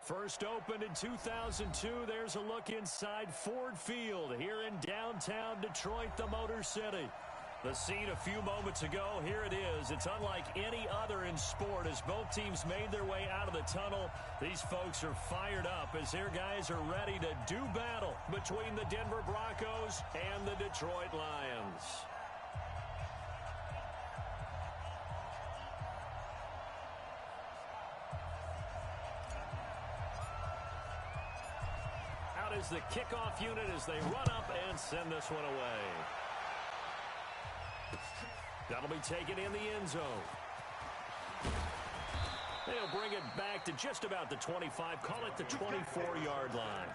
First opened in 2002, there's a look inside Ford Field here in downtown Detroit, the Motor City. The scene a few moments ago, here it is. It's unlike any other in sport as both teams made their way out of the tunnel. These folks are fired up as their guys are ready to do battle between the Denver Broncos and the Detroit Lions. Out is the kickoff unit as they run up and send this one away. That'll be taken in the end zone. They'll bring it back to just about the 25, call it the 24-yard line.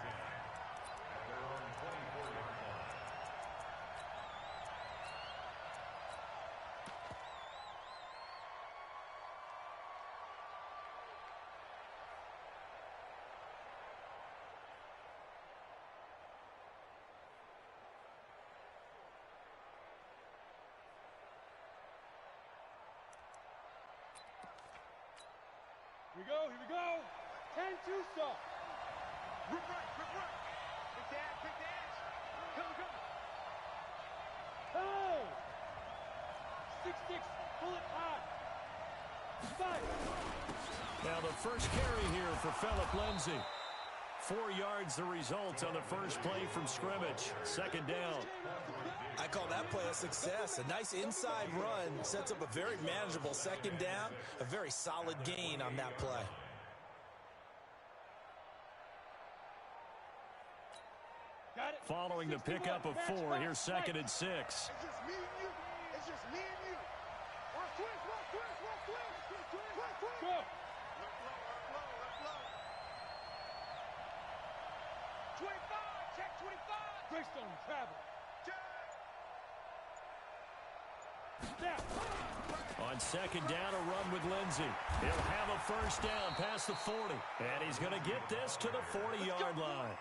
Here we go. 10-2 stop. Rip right. Quick dash. Come. Hey! 6-6, pull it high. 5. Now the first carry here for Phillip Lindsay. 4 yards the result on the first play from scrimmage. Second down. I call that play a success. A nice inside run sets up a very manageable second down. A very solid gain on that play. Following the pickup of 4, here's 2nd and 6. It's just me and you. Watch twist. Go. Left low. 25, check 25. Greystone travel. Check. On second down, a run with Lindsay. He'll have a first down past the 40. And he's going to get this to the 40-yard line.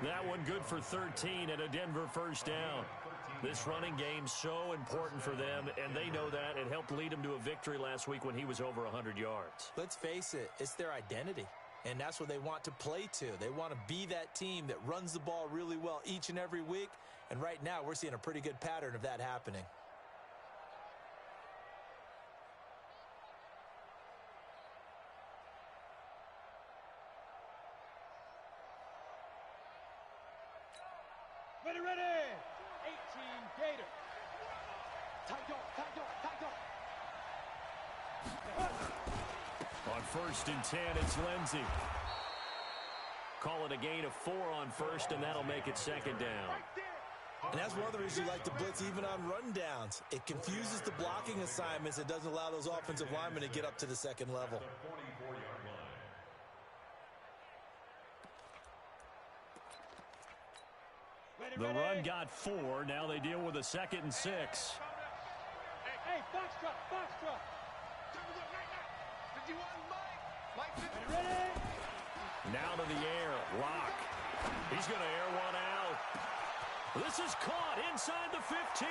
That one good for 13 and a Denver first down. This running game's so important for them, and they know that. It helped lead them to a victory last week when he was over 100 yards. Let's face it, it's their identity. And that's what they want to play to. They want to be that team that runs the ball really well each and every week. And right now, we're seeing a pretty good pattern of that happening. Ready. 18 Gator. Tight dog. On 1st and 10, it's Lindsay. Call it a gain of 4 on first, and that'll make it second down. And that's one of the reasons you like to blitz even on run downs. It confuses the blocking assignments. It doesn't allow those offensive linemen to get up to the second level. The run got 4. Now they deal with a 2nd and 6. Hey, box truck. 51, Mike 50. Ready. Now to the air. Lock. He's going to air one out. This is caught inside the 15.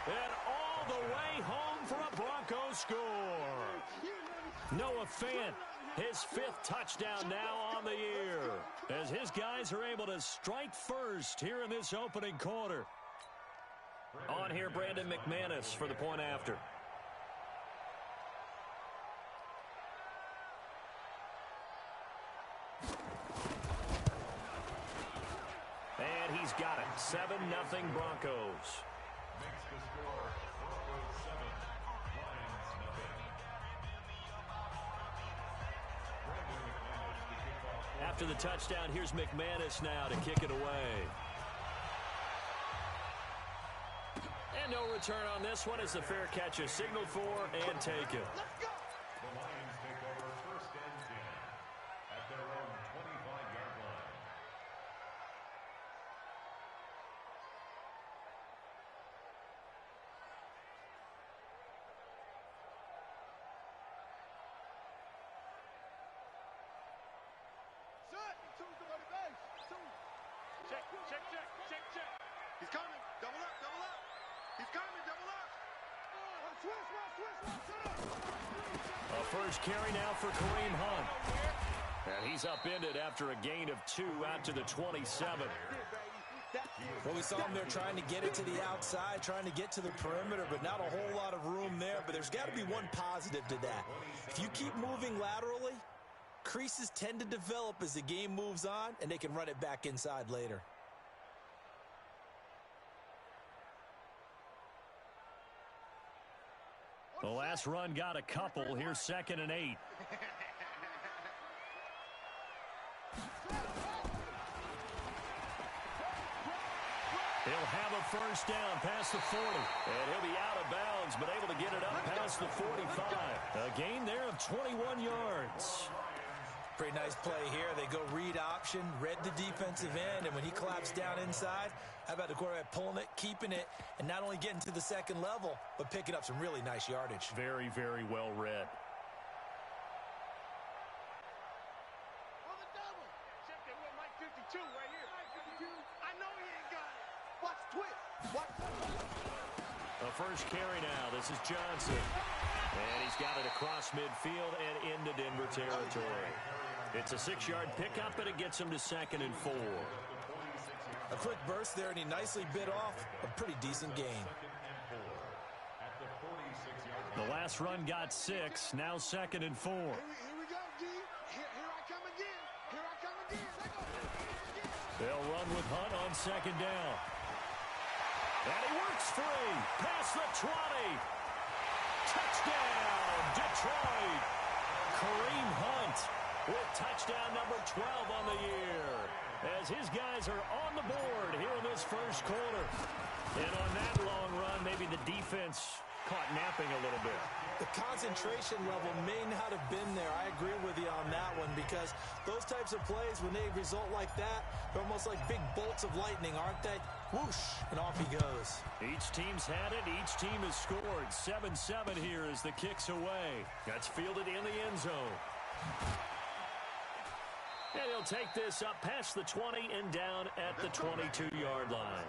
And all the way home for a Broncos score. Noah Fant, his 5th touchdown now on the year, as his guys are able to strike first here in this opening quarter. On here, Brandon McManus for the point after. And he's got it. 7-0 Broncos. Makes the score Broncos 7, Lions nothing. After the touchdown, here's McManus now to kick it away. And no return on this one as the fair catch is signaled for and taken. Let's go. The Lions take over 1st and 10 at their own 25-yard line. Shut. Two's the money base. 2. Check. He's coming. Double up. He's coming. Double up. Switch. A first carry now for Kareem Hunt. And he's upended after a gain of 2 out to the 27. Well, we saw him there trying to get it to the outside, trying to get to the perimeter, but not a whole lot of room there. But there's got to be one positive to that. If you keep moving laterally, creases tend to develop as the game moves on, and they can run it back inside later. The last run got a couple. Here's 2nd and 8. He'll have a first down past the 40. And he'll be out of bounds, but able to get it up past the 45. A gain there of 21 yards. Pretty nice play here. They go read option, read the defensive end, and when he collapsed down inside, how about the quarterback pulling it, keeping it, and not only getting to the second level, but picking up some really nice yardage. Very, very well read. On the double. Check it with Mike 52 right here. I know he ain't got it. Watch twist. Watch. A first carry now. This is Johnson. And he's got it across midfield and into Denver territory. It's a 6-yard pickup, and it gets him to 2nd and 4. A quick burst there, and he nicely bit off a pretty decent gain. The last run got 6. Now 2nd and 4. Here we go, G. Here I come again. Here I come again. They'll run with Hunt on 2nd down. And he works free. Past the 20. Touchdown, Detroit. Kareem Hunt with touchdown number 12 on the year, as his guys are on the board here in this first quarter. And on that long run, maybe the defense caught napping a little bit. The concentration level may not have been there. I agree with you on that one, because those types of plays, when they result like that, they're almost like big bolts of lightning, aren't they? Whoosh, and off he goes. Each team's had it. Each team has scored. 7-7 here as the kick's away. That's fielded in the end zone. And he'll take this up past the 20 and down at the 22-yard line.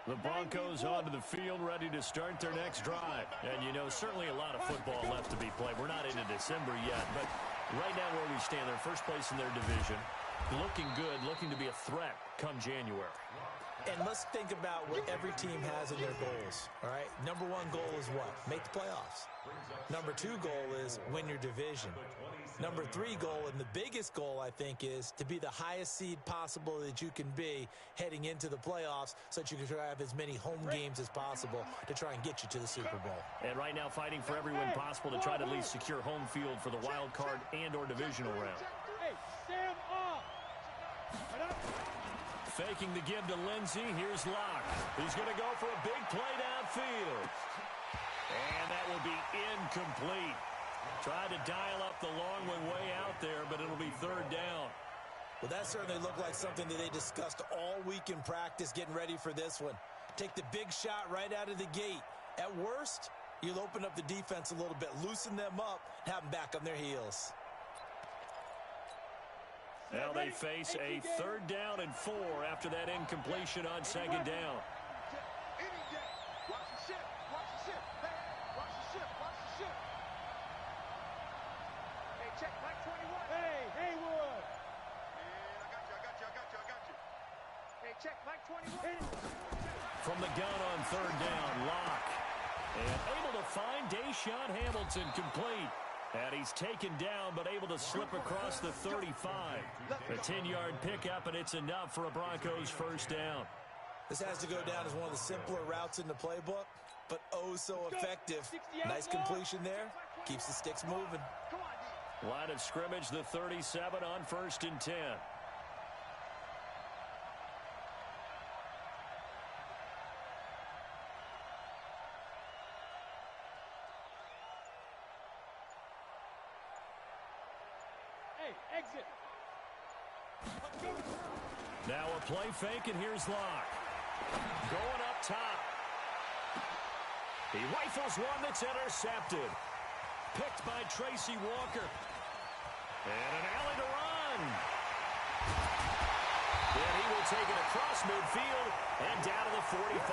The Broncos onto the field, ready to start their next drive. And, you know, certainly a lot of football left to be played. We're not into December yet, but right now where we stand, they're first place in their division. Looking good, looking to be a threat come January. And let's think about what every team has in their goals, all right? Number 1 goal is what? Make the playoffs. Number 2 goal is win your division. Number 3 goal, and the biggest goal, I think, is to be the highest seed possible that you can be heading into the playoffs, so that you can try to have as many home games as possible to try and get you to the Super Bowl. And right now fighting for every win possible to try to at least secure home field for the wild card and or divisional round. Hey, Sam off. Faking the give to Lindsey. Here's Locke. He's going to go for a big play downfield. And that will be incomplete. Tried to dial up the long one way out there, but it'll be 3rd down. Well, that certainly looked like something that they discussed all week in practice, getting ready for this one. Take the big shot right out of the gate. At worst, you'll open up the defense a little bit, loosen them up, and have them back on their heels. Now they face a 3rd down and 4 after that incompletion on 2nd down. Any day. Watch the ship. Watch the ship. Hey, watch the ship. Watch the ship. Hey, check Mike 21. Hey, Haywood. Man, I got you. Hey, check Mike 21. From the gun on 3rd down, Locke. And able to find Deshaun Hamilton complete. And he's taken down, but able to slip across the 35. A 10-yard pickup, and it's enough for a Broncos first down. This has to go down as one of the simpler routes in the playbook, but oh so effective. Nice completion there. Keeps the sticks moving. Line of scrimmage, the 37 on 1st and 10. Exit. Now a play fake, and here's Locke. Going up top. He rifles one that's intercepted. Picked by Tracy Walker. And an alley to run. And he will take it across midfield and down to the 45.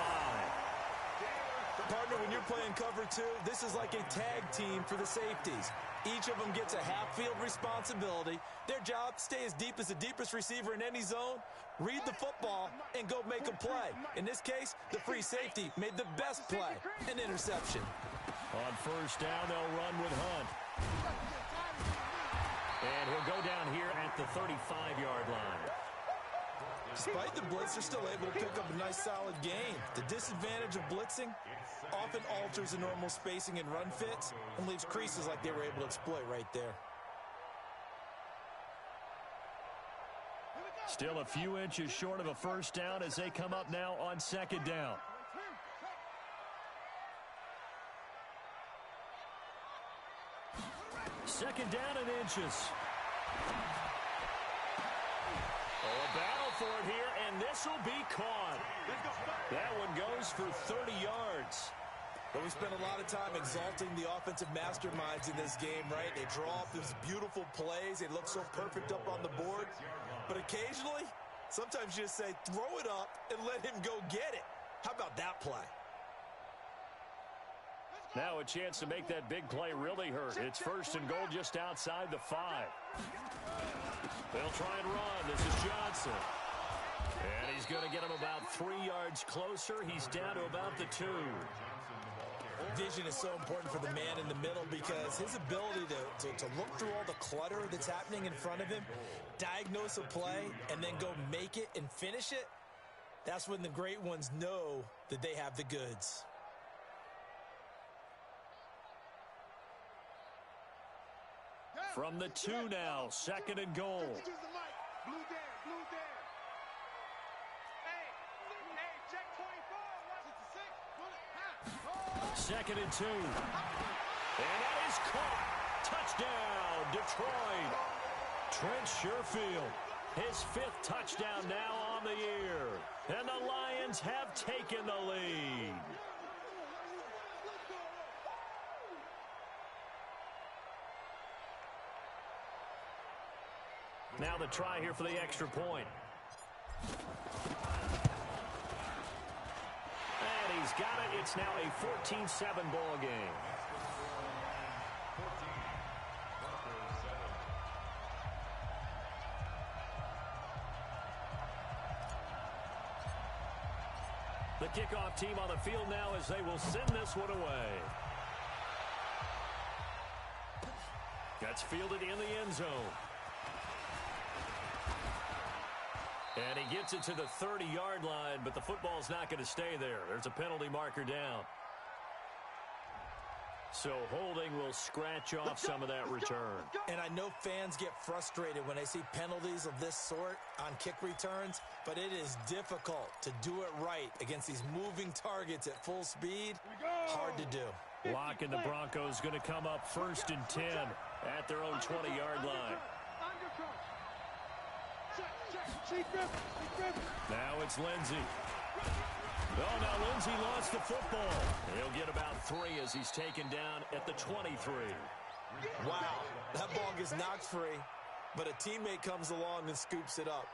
Partner, when you're playing cover two, this is like a tag team for the safeties. Each of them gets a half-field responsibility. Their job, stay as deep as the deepest receiver in any zone, read the football, and go make a play. In this case, the free safety made the best play, an interception. On first down, they'll run with Hunt. And he'll go down here at the 35-yard line. Despite the blitz, they're still able to pick up a nice solid gain. The disadvantage of blitzing often alters the normal spacing and run fits and leaves creases like they were able to exploit right there. Still a few inches short of a first down as they come up now on second down. Second down and inches. Oh, a battle for it here, and this will be caught. That one goes for 30 yards. But we spend a lot of time exalting the offensive masterminds in this game, right? They draw up these beautiful plays. They look so perfect up on the board. But occasionally, sometimes you just say, throw it up and let him go get it. How about that play? Now a chance to make that big play really hurt. It's first and goal just outside the 5. They'll try and run. This is Johnson. And he's going to get him about 3 yards closer. He's down to about the 2. Vision is so important for the man in the middle because his ability to look through all the clutter that's happening in front of him, diagnose a play, and then go make it and finish it, that's when the great ones know that they have the goods. From the 2 now, second and goal. Second and 2. And that is caught. Touchdown, Detroit. Trent Sherfield, his 5th touchdown now on the year. And the Lions have taken the lead. Now the try here for the extra point. And he's got it. It's now a 14-7 ball game. The kickoff team on the field now as they will send this one away. That's fielded in the end zone. And he gets it to the 30-yard line, but the football's not going to stay there. There's a penalty marker down. So holding will scratch off some of that return. And I know fans get frustrated when they see penalties of this sort on kick returns, but it is difficult to do it right against these moving targets at full speed. Hard to do. Lock and the Broncos going to come up first and 10 at their own 20-yard line. Now it's Lindsey. Oh, now Lindsey lost the football. He'll get about 3 as he's taken down at the 23. Wow, that ball gets knocked free, but a teammate comes along and scoops it up.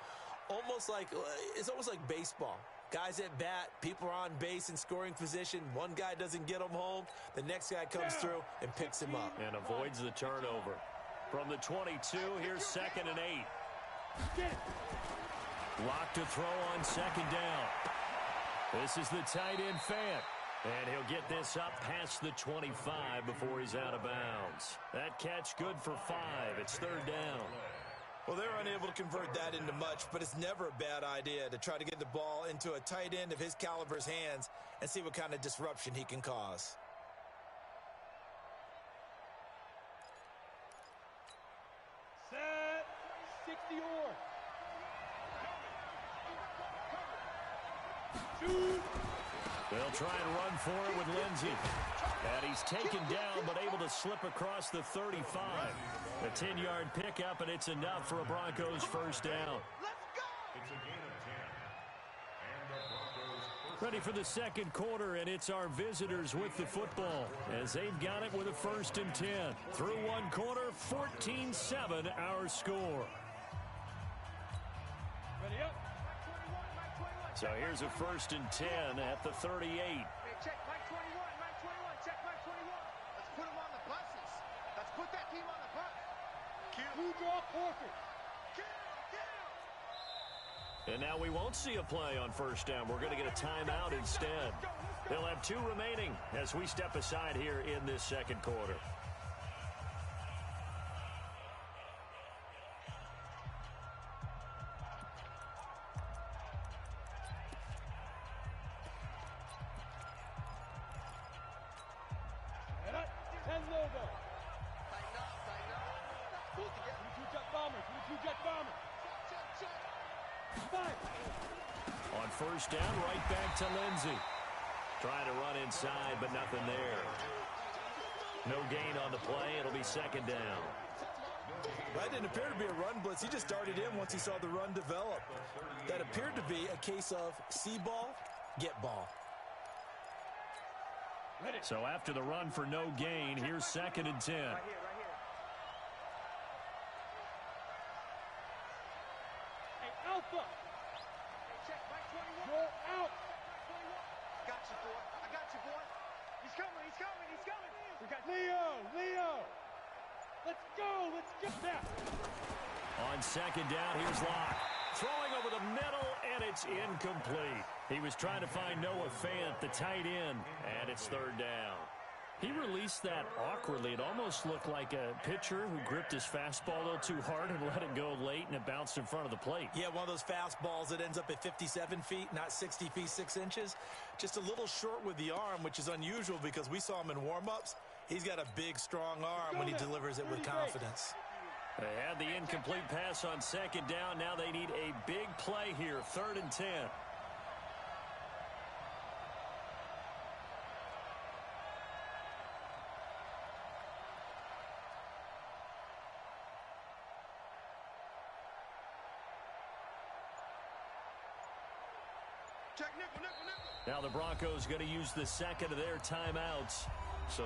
It's almost like baseball. Guys at bat, people are on base in scoring position. One guy doesn't get him home. The next guy comes through and picks him up. And avoids the turnover. From the 22, here's second and 8. Lock to throw on second down. This is the tight end Fant. And he'll get this up past the 25 before he's out of bounds. That catch good for 5. It's third down. Well, they're unable to convert that into much, but it's never a bad idea to try to get the ball into a tight end of his caliber's hands and see what kind of disruption he can cause. Set 60 or. They'll try and run for it with Lindsey. And he's taken down but able to slip across the 35. A 10-yard pickup, and it's enough for a Broncos first down. It's a gain of 10. And the Broncos Ready for the second quarter, and it's our visitors with the football as they've got it with a first and 10. Through one quarter, 14-7 our score. Ready up. So here's a 1st and 10 at the 38. Hey, check Mike 21, Mike 21, check Mike 21. Let's put him on the buses. Let's put that team on the bus. Two draw forfeit. And now we won't see a play on 1st down. We're going to get a timeout instead. They'll have 2 remaining as we step aside here in this 2nd quarter. On 1st down, right back to Lindsey. Trying to run inside, but nothing there. No gain on the play. It'll be 2nd down. That didn't appear to be a run blitz. He just darted in once he saw the run develop. That appeared to be a case of see ball, get ball. So after the run for no gain, here's 2nd and 10. Right here. Hey, Alpha. Check Mike 21. You're out. Got you, boy. I got you, boy. He's coming. We got Leo. Let's go. That. On 2nd down, here's Locke. Throwing over the middle, and it's incomplete. He was trying to find Noah Fant, the tight end, and it's 3rd down. He released that awkwardly. It almost looked like a pitcher who gripped his fastball a little too hard and let it go late, and it bounced in front of the plate. Yeah, one of those fastballs that ends up at 57 feet, not 60 feet, 6 inches. Just a little short with the arm, which is unusual because we saw him in warm-ups. He's got a big, strong arm when he delivers it with confidence. They had the incomplete pass on 2nd down. Now they need a big play here, 3rd and 10. Check nickel. Now the Broncos going to use the 2nd of their timeouts. So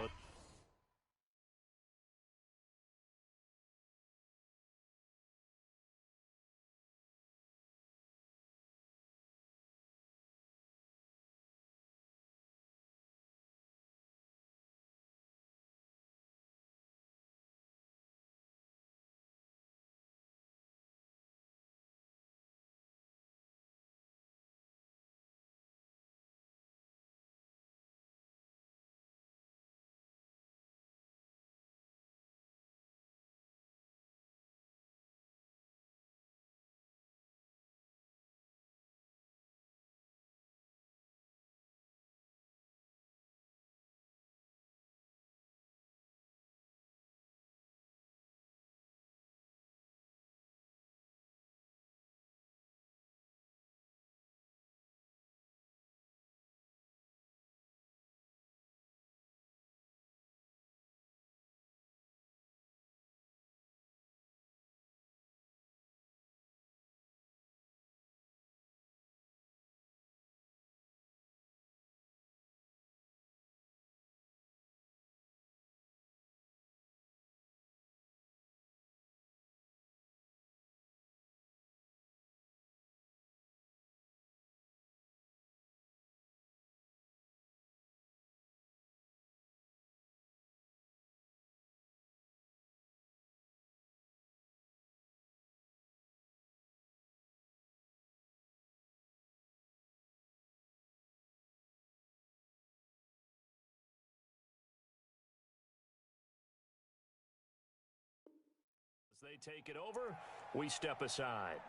as they take it over, we step aside.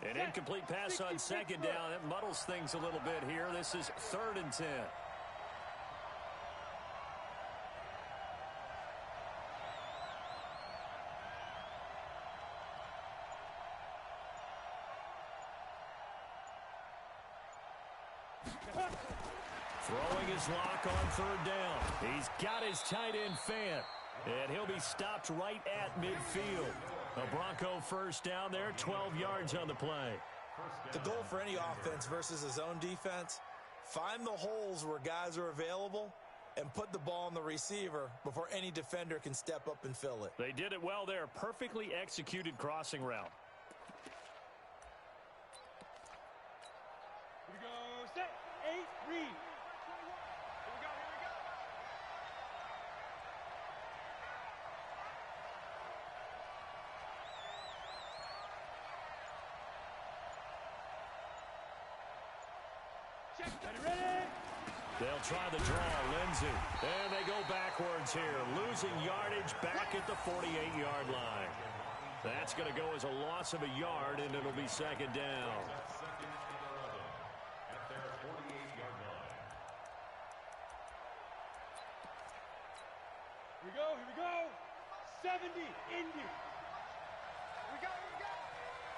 An incomplete pass on 2nd down. That muddles things a little bit here. This is 3rd and 10. Throwing his lock on third down. He's got his tight end Fant, and he'll be stopped right at midfield. A Bronco first down there, 12 yards on the play. The goal for any offense versus his own defense, find the holes where guys are available and put the ball on the receiver before any defender can step up and fill it. They did it well there. Perfectly executed crossing route. Here we go. Set. 8, read. Ready? They'll try the draw, Lindsey. And they go backwards here, losing yardage back at the 48-yard line. That's going to go as a loss of a yard, and it'll be second down. At their 48-yard line. Here we go. Here we go. 70. Indy. We go.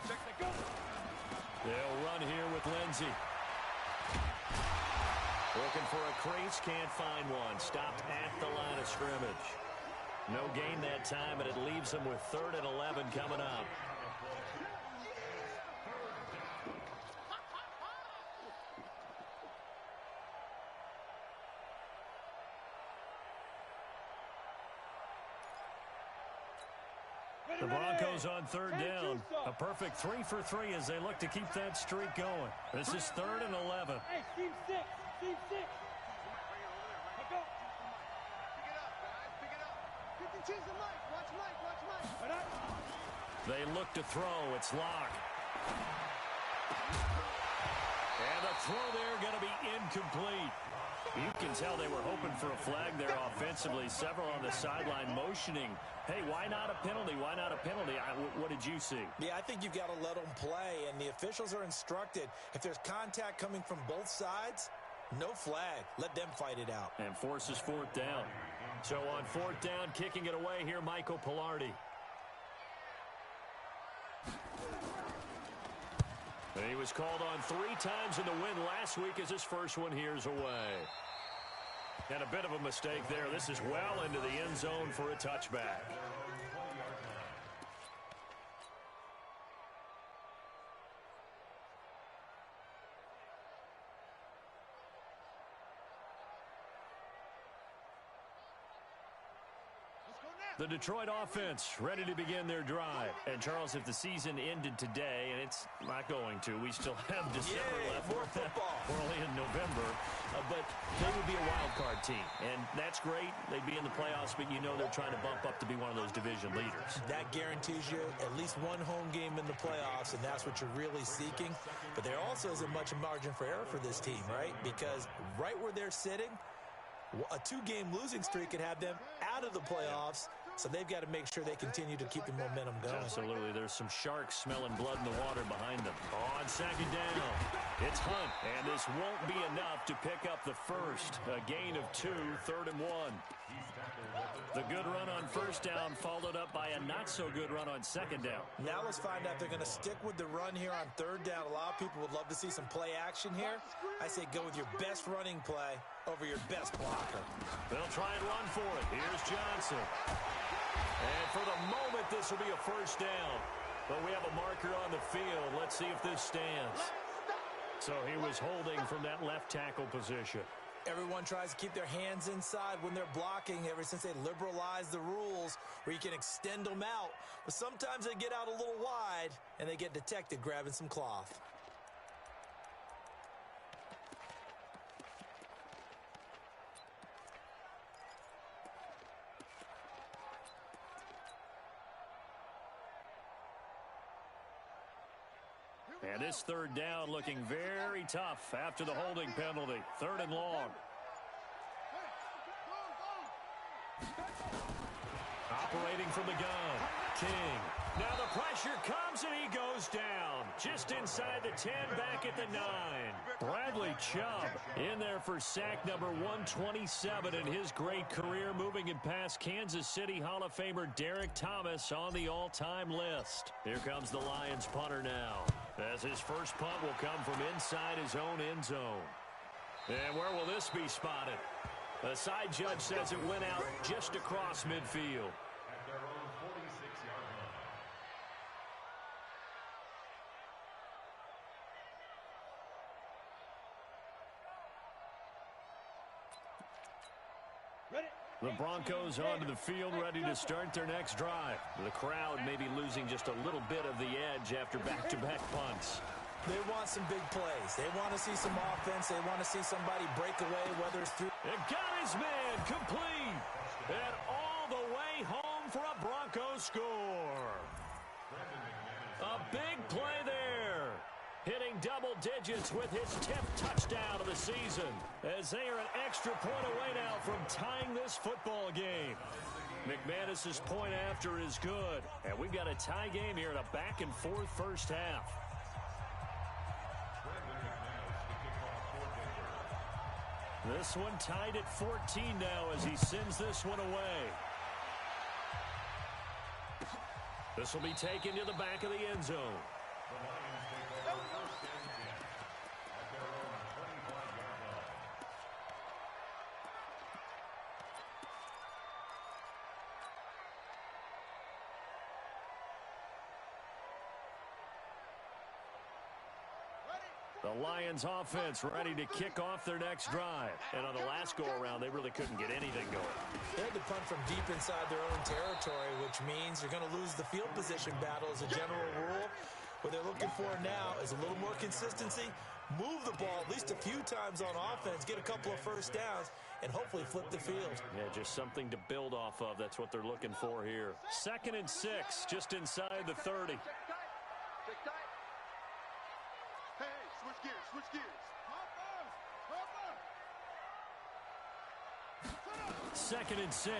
Check the go. They'll run here with Lindsey. Looking for a crease, can't find one. Stopped at the line of scrimmage. No gain that time, and it leaves them with 3rd and 11 coming up. The Broncos on third down. A perfect 3 for 3 as they look to keep that streak going. This is 3rd and 11. Hey, team 6. Team 6. Let's go. Pick it up, guys. Pick it up. 50 cheese and Mike. Watch Mike. Watch Mike. Right up. They look to throw. It's Locke. And the throw there going to be incomplete. You can tell they were hoping for a flag there offensively. Several on the sideline motioning. Hey, why not a penalty? Why not a penalty? What did you see? Yeah, I think you've got to let them play, and the officials are instructed. If there's contact coming from both sides, no flag. Let them fight it out. And forces 4th down. So on 4th down, kicking it away here, Michael Pilardi. He was called on 3 times in the win last week as his first one here's away. And a bit of a mistake there. This is well into the end zone for a touchback. The Detroit offense ready to begin their drive. And, Charles, if the season ended today, and it's not going to, we still have December left. More football. We're only in November. But they would be a wild card team. And that's great. They'd be in the playoffs, but you know they're trying to bump up to be one of those division leaders. That guarantees you at least one home game in the playoffs, and that's what you're really seeking. But there also isn't much margin for error for this team, right? Because right where they're sitting, a 2-game losing streak could have them out of the playoffs. So they've got to make sure they continue to keep the momentum going. Absolutely. There's some sharks smelling blood in the water behind them. On second down, it's Hunt. And this won't be enough to pick up the first. A gain of 2, 3rd and 1. The good run on first down followed up by a not-so-good run on second down. Now let's find out if they're going to stick with the run here on 3rd down. A lot of people would love to see some play action here. I say go with your best running play over your best blocker. They'll try and run for it. Here's Johnson. And for the moment, this will be a first down. But we have a marker on the field. Let's see if this stands. So he was holding from that left tackle position. Everyone tries to keep their hands inside when they're blocking ever since they liberalized the rules where you can extend them out. But sometimes they get out a little wide and they get detected grabbing some cloth. And this 3rd down looking very tough after the holding penalty. 3rd and long. Operating from the gun, King. Now the pressure comes and he goes down. Just inside the 10, back at the 9. Bradley Chubb in there for sack number 127 in his great career, moving it past Kansas City Hall of Famer Derek Thomas on the all-time list. Here comes the Lions punter now, as his first punt will come from inside his own end zone. And where will this be spotted? The side judge says it went out just across midfield. At their own 46-yard line. Ready? The Broncos onto the field, ready to start their next drive. The crowd may be losing just a little bit of the edge after back-to-back punts. They want some big plays. They want to see some offense. They want to see somebody break away, whether it's through. It got his man complete. And all the way home for a Broncos score. A big play there. Hitting double digits with his 10th touchdown of the season. As they are an extra point away now from tying this football game. McManus's point after is good. And we've got a tie game here in a back-and-forth first half. This one tied at 14 now as he sends this one away. This will be taken to the back of the end zone. The Lions take over first and 10 at their own 25-yard line. The Lions offense ready to kick off their next drive. And on the last go-around, they really couldn't get anything going. They had to punt from deep inside their own territory, which means they're going to lose the field position battle as a general rule. What they're looking for now is a little more consistency, move the ball at least a few times on offense, get a couple of first downs, and hopefully flip the field. Yeah, just something to build off of. That's what they're looking for here. 2nd and 6, just inside the 30. Check tight. Hey, switch gears, switch gears. Second and 6.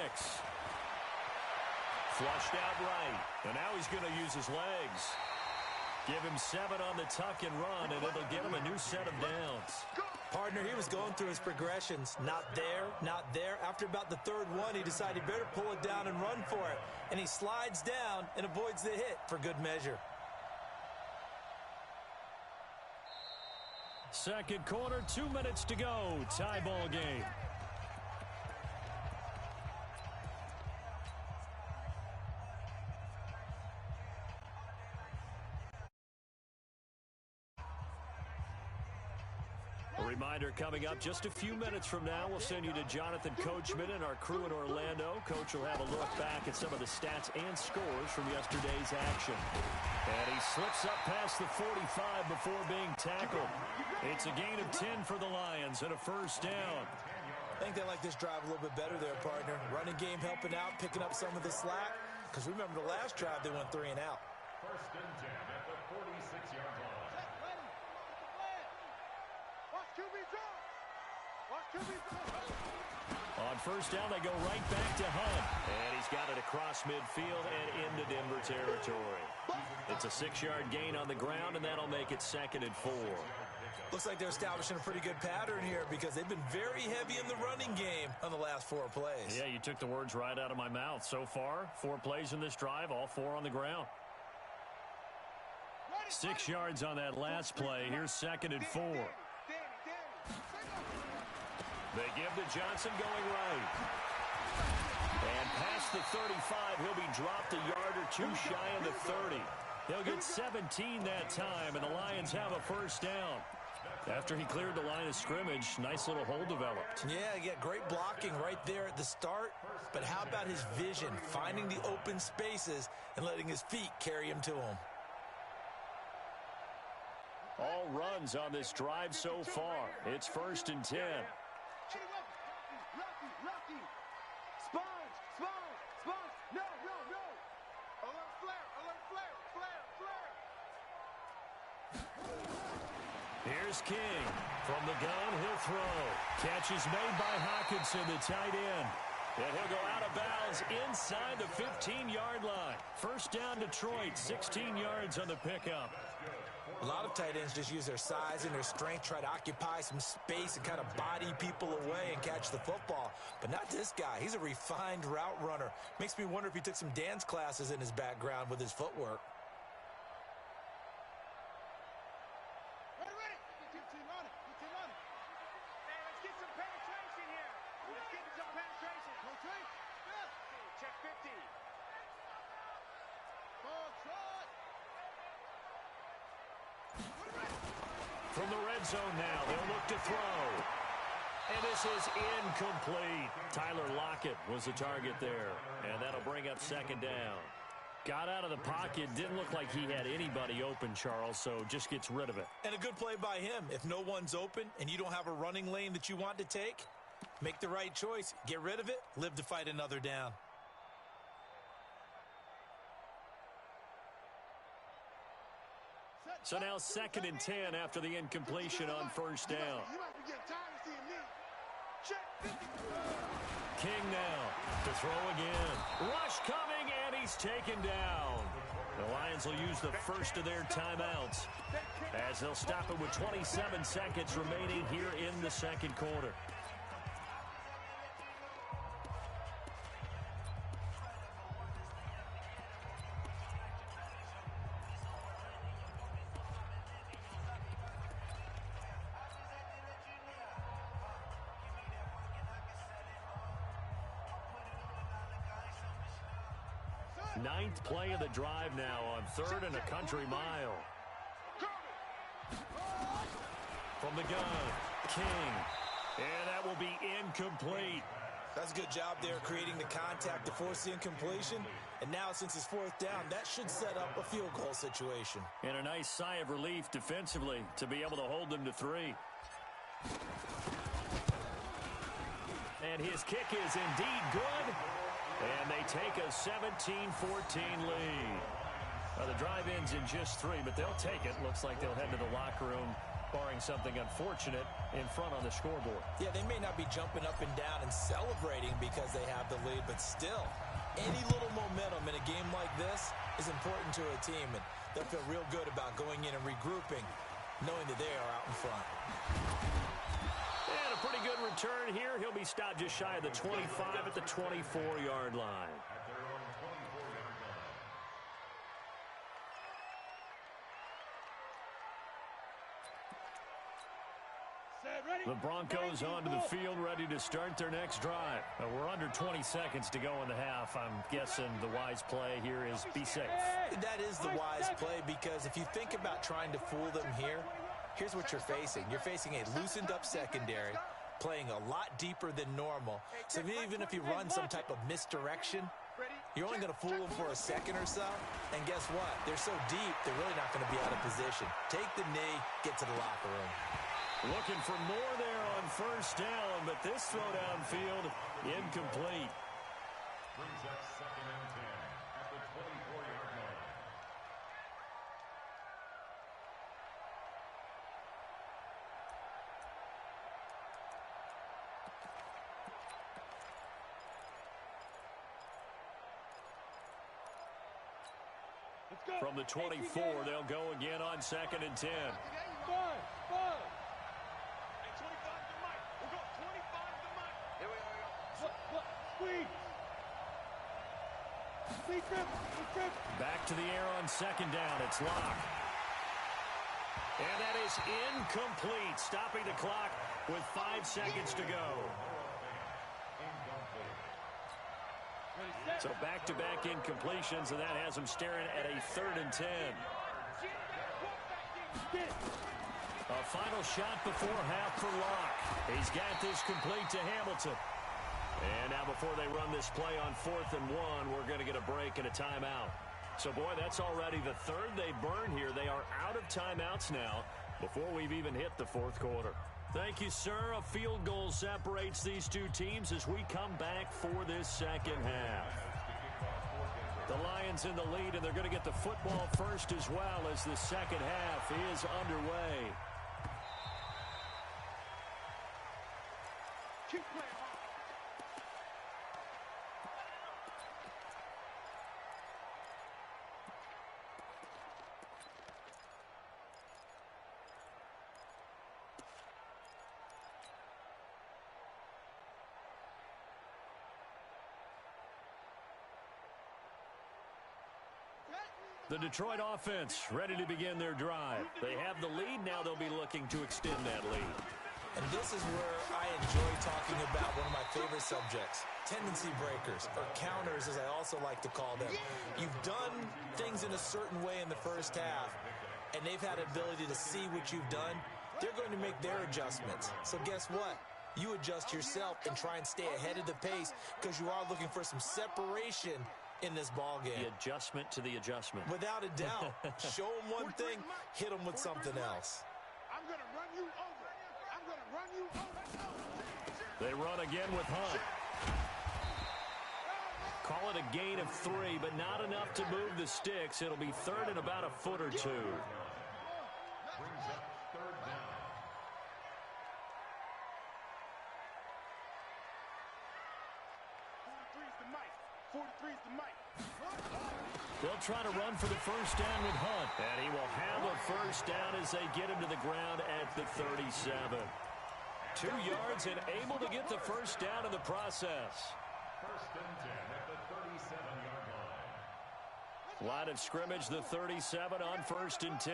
Flushed out right. And now he's going to use his legs. Give him 7 on the tuck and run, and it'll get him a new set of downs. Partner, he was going through his progressions. Not there, not there. After about the 3rd one, he decided he better pull it down and run for it. And he slides down and avoids the hit for good measure. Second quarter, 2 minutes to go. Tie ball game. A reminder coming up just a few minutes from now, we'll send you to Jonathan Coachman and our crew in Orlando. Coach will have a look back at some of the stats and scores from yesterday's action. And he slips up past the 45 before being tackled. It's a gain of 10 for the Lions and a first down. I think they like this drive a little bit better there, partner. Running game helping out, picking up some of the slack. Because remember the last drive, they went 3 and out. First and 10 at the 46-yard line. Watch QB drop. Watch QB drop. On first down, they go right back to Hunt. And he's got it across midfield and into Denver territory. It's a 6-yard gain on the ground, and that'll make it 2nd and 4. Looks like they're establishing a pretty good pattern here because they've been very heavy in the running game on the last 4 plays. Yeah, you took the words right out of my mouth. So far, 4 plays in this drive, all 4 on the ground. 6 yards on that last play. Here's 2nd and 4. They give to Johnson going right. And past the 35, he'll be dropped a yard or 2 shy of the 30. He'll get 17 that time, and the Lions have a first down. After he cleared the line of scrimmage, nice little hole developed. Yeah, he got great blocking right there at the start. But how about his vision, finding the open spaces and letting his feet carry him to him? All runs on this drive so far. It's 1st and 10. Lucky. Sponge. No. Alert flare. Here's King. From the gun, he'll throw. Catch is made by Hockenson, the tight end. And he'll go out of bounds inside the 15-yard line. First down, Detroit, 16 yards on the pickup. A lot of tight ends just use their size and their strength, try to occupy some space and kind of body people away and catch the football. But not this guy. He's a refined route runner. Makes me wonder if he took some dance classes in his background with his footwork. Ready. Keep team on it. Let's get some penetration here. Let's get some penetration. Check 50. From the red zone now, they'll look to throw. And this is incomplete. Tyler Lockett was the target there. And that'll bring up second down. Got out of the pocket. Didn't look like he had anybody open, Charles, so just gets rid of it. And a good play by him. If no one's open and you don't have a running lane that you want to take, make the right choice. Get rid of it. Live to fight another down. So now 2nd and 10 after the incompletion on first down. You might be getting tired of seeing me. Check 50. King now to throw again. Rush coming, and he's taken down. The Lions will use the first of their timeouts as they'll stop it with 27 seconds remaining here in the second quarter. Ninth play of the drive now on 3rd and a country mile. From the gun, King. And that will be incomplete. That's a good job there creating the contact to force the incompletion. And now since it's 4th down, that should set up a field goal situation. And a nice sigh of relief defensively to be able to hold them to 3. And his kick is indeed good. And they take a 17-14 lead. The drive ends in just 3, but they'll take it. Looks like they'll head to the locker room, barring something unfortunate, in front on the scoreboard. Yeah, they may not be jumping up and down and celebrating because they have the lead, but still, any little momentum in a game like this is important to a team, and they'll feel real good about going in and regrouping, knowing that they are out in front. And a pretty good return here. He'll be stopped just shy of the 25 at the 24-yard line. The Broncos onto the field, ready to start their next drive. We're under 20 seconds to go in the half. I'm guessing the wise play here is be safe. That is the wise play, because if you think about trying to fool them here, here's what you're facing. You're facing a loosened-up secondary, playing a lot deeper than normal. So even if you run some type of misdirection, you're only going to fool them for a second or so. And guess what? They're so deep, they're really not going to be out of position. Take the knee, get to the locker room. Looking for more there on first down, but this throw downfield incomplete. Brings up 2nd and 10 at the 24-yard line. From the 24, they'll go again on 2nd and 10. Back to the air on 2nd down. It's Locke. And that is incomplete, stopping the clock with 5 seconds to go. So back-to-back incompletions, and that has them staring at a 3rd and 10. A final shot before half for Locke. He's got this complete to Hamilton. And now before they run this play on 4th and 1, we're going to get a break and a timeout. So, boy, that's already the 3rd they burn here. They are out of timeouts now before we've even hit the 4th quarter. Thank you, sir. A field goal separates these two teams as we come back for this second half. The Lions in the lead, and they're going to get the football first as well as the second half is underway. Keep playing. The Detroit offense ready to begin their drive. They have the lead. Now they'll be looking to extend that lead. And this is where I enjoy talking about one of my favorite subjects, tendency breakers, or counters as I also like to call them. You've done things in a certain way in the first half, and they've had ability to see what you've done. They're going to make their adjustments. So guess what? You adjust yourself and try and stay ahead of the pace because you are looking for some separation in this ball game. The adjustment to the adjustment. Without a doubt. Show them one thing, hit them with something else. I'm going to run you over. I'm going to run you over. They run again with Hunt. Call it a gain of 3, but not enough to move the sticks. It'll be third and about a foot or two. Brings up third down. They'll try to run for the first down with Hunt. And he will have a first down as they get him to the ground at the 37. 2 yards and able to get the first down in the process. First and 10 at the 37-yard line. Line of scrimmage, the 37 on first and 10.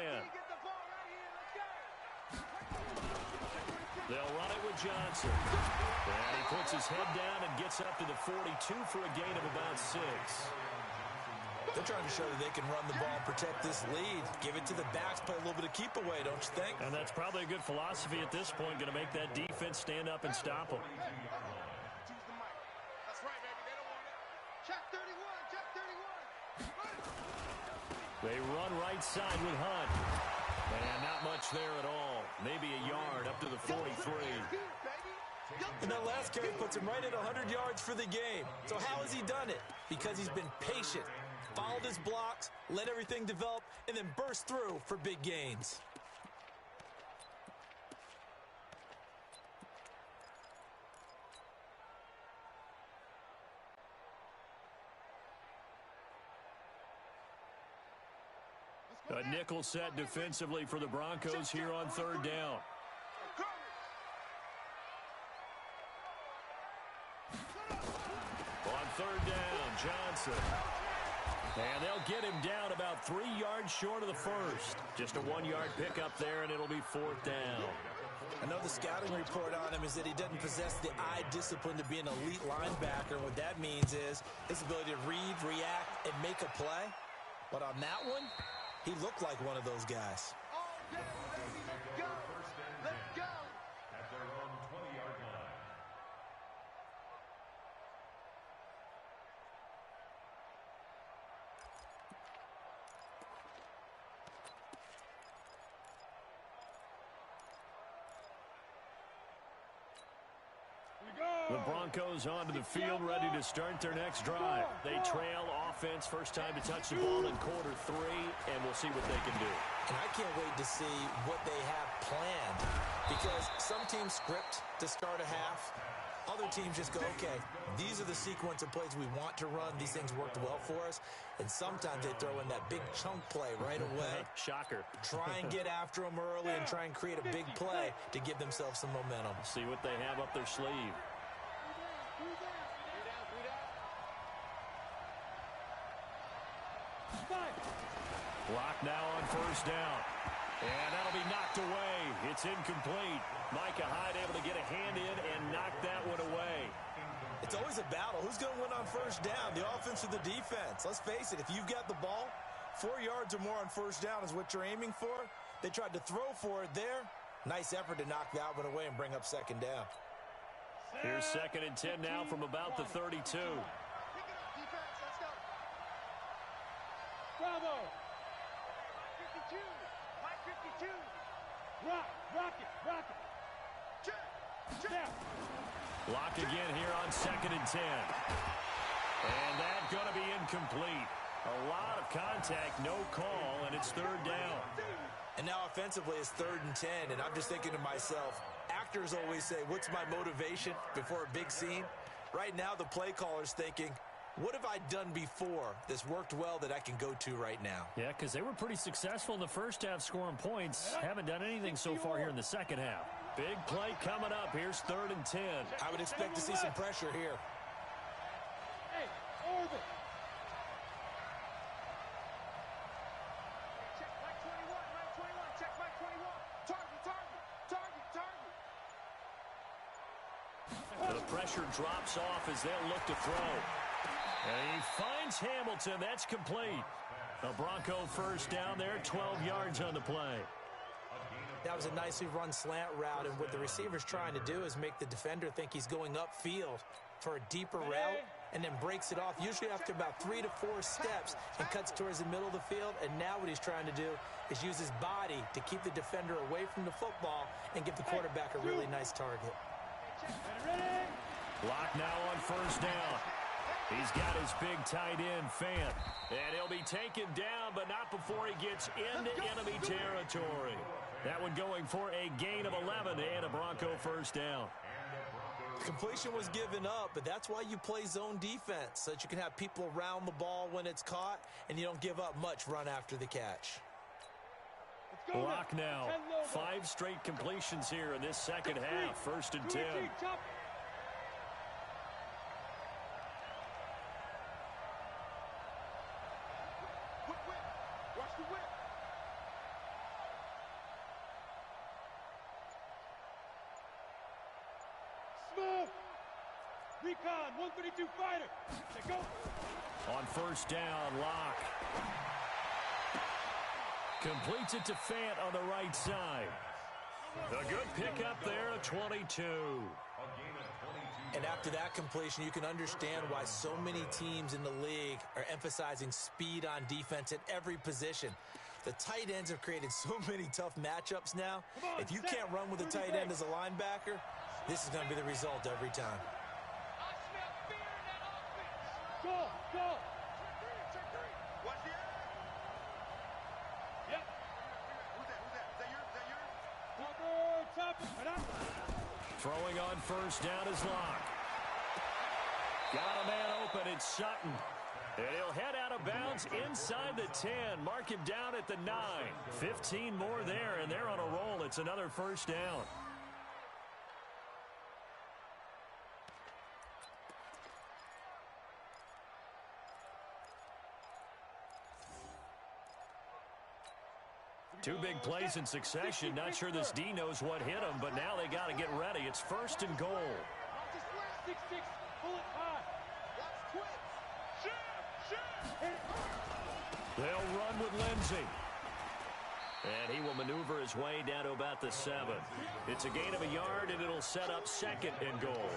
They'll run it with Johnson. And he puts his head down and gets up to the 42 for a gain of about 6. They're trying to show that they can run the ball and protect this lead. Give it to the backs, play a little bit of keep away, don't you think? And that's probably a good philosophy at this point, going to make that defense stand up and stop them. Choose the mic. That's right, baby. They don't want it. Check 31. Check 31. They run right side with Hunt. And not much there at all. Maybe a yard up to the 43. And that last carry puts him right at 100 yards for the game. So how has he done it? Because he's been patient, followed his blocks, let everything develop, and then burst through for big gains. A nickel set defensively for the Broncos here on third down. On third down, Johnson. And they'll get him down about 3 yards short of the first. Just a 1-yard pickup there, and it'll be fourth down. I know the scouting report on him is that he doesn't possess the eye discipline to be an elite linebacker. What that means is his ability to read, react, and make a play. But on that one, he looked like one of those guys. Let's go. Let's go. At their own 20-yard line. The Broncos onto the field, ready to start their next drive. They trail offense, first time to touch the ball in quarter 3, and we'll see what they can do. And I can't wait to see what they have planned, because some teams script to start a half. Other teams just go, okay, these are the sequence of plays we want to run. These things worked well for us. And sometimes they throw in that big chunk play right away. Shocker. Try and get after them early and try and create a big play to give themselves some momentum. See what they have up their sleeve. Block now on first down. And that'll be knocked away. It's incomplete. Micah Hyde able to get a hand in and knock that one away. It's always a battle. Who's going to win on first down, the offense or the defense? Let's face it, if you've got the ball, 4 yards or more on first down is what you're aiming for. They tried to throw for it there. Nice effort to knock that one away and bring up second down. Here's second and 10 now from about the 32. Pick it up, defense. Let's go. Bravo. 52. Mike 52. Rock it. Check. Check. Block again here on second and 10. And that's going to be incomplete. A lot of contact, no call, and it's third down. And now offensively it's third and 10, and I'm just thinking to myself, actors always say, what's my motivation before a big scene? Right now the play caller's thinking, what have I done before that's worked well that I can go to right now? Yeah, because they were pretty successful in the first half scoring points. Haven't done anything so far here in the second half. Big play coming up. Here's third and 10. I would expect to see some pressure here. Hey, orbit. Check Mike 21. Mike 21. Check Mike 21. Target. pressure drops off as they'll look to throw. And he finds Hamilton. That's complete. A Bronco first down there, 12 yards on the play. That was a nicely run slant route, and what the receiver's trying to do is make the defender think he's going upfield for a deeper route, and then breaks it off, usually after about 3 to 4 steps, and cuts towards the middle of the field. And now what he's trying to do is use his body to keep the defender away from the football and give the quarterback a really nice target. Block now on first down. He's got his big tight end, Fant. And he'll be taken down, but not before he gets into enemy territory. That one going for a gain of 11 and a Bronco first down. Completion was given up, but that's why you play zone defense, so that you can have people around the ball when it's caught, and you don't give up much run after the catch. Block now. 5 straight completions here in this second half. First and 10. Watch the whip. Smoke. Recon, 132 fighter. They go. On first down, Locke. Completes it to Fant on the right side. A good pickup there, a 22. And after that completion, you can understand why so many teams in the league are emphasizing speed on defense at every position. The tight ends have created so many tough matchups now. If you can't run with a tight end as a linebacker, this is going to be the result every time. Go, go. Watch the end. Yep. Who's that? Is that yours? Cover, top. Right up. Throwing on first down is Locke. Got a man open. It's Sutton. And he'll head out of bounds inside the 10. Mark him down at the 9. 15 more there, and they're on a roll. It's another first down. Two big plays in succession. Not sure this D knows what hit him, but now they got to get ready. It's first and goal. 6-6. Pull it high. Watch twins. They'll run with Lindsey. And he will maneuver his way down to about the 7. It's a gain of a yard, and it'll set up second and goal.